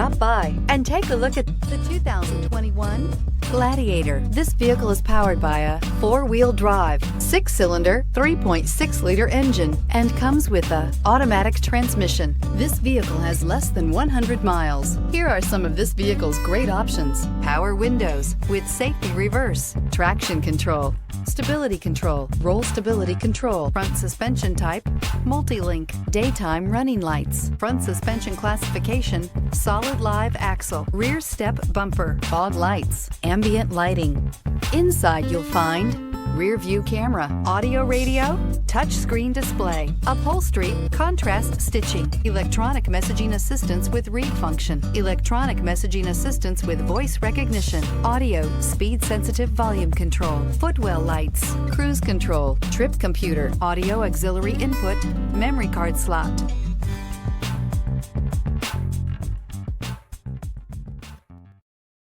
Stop by and take a look at the 2021 Gladiator. This vehicle is powered by a 4-wheel drive, 6-cylinder, 3.6-liter engine and comes with a automatic transmission. This vehicle has less than 100 miles. Here are some of this vehicle's great options: power windows with safety reverse, traction control, stability control, roll stability control, front suspension type, multi-link, daytime running lights, front suspension classification, solid live axle, rear step bumper, fog lights, ambient lighting. Inside you'll find rear view camera, audio radio, touch screen display, upholstery, contrast stitching, electronic messaging assistance with read function, electronic messaging assistance with voice recognition, audio, speed sensitive volume control, footwell lights, cruise control, trip computer, audio auxiliary input, memory card slot.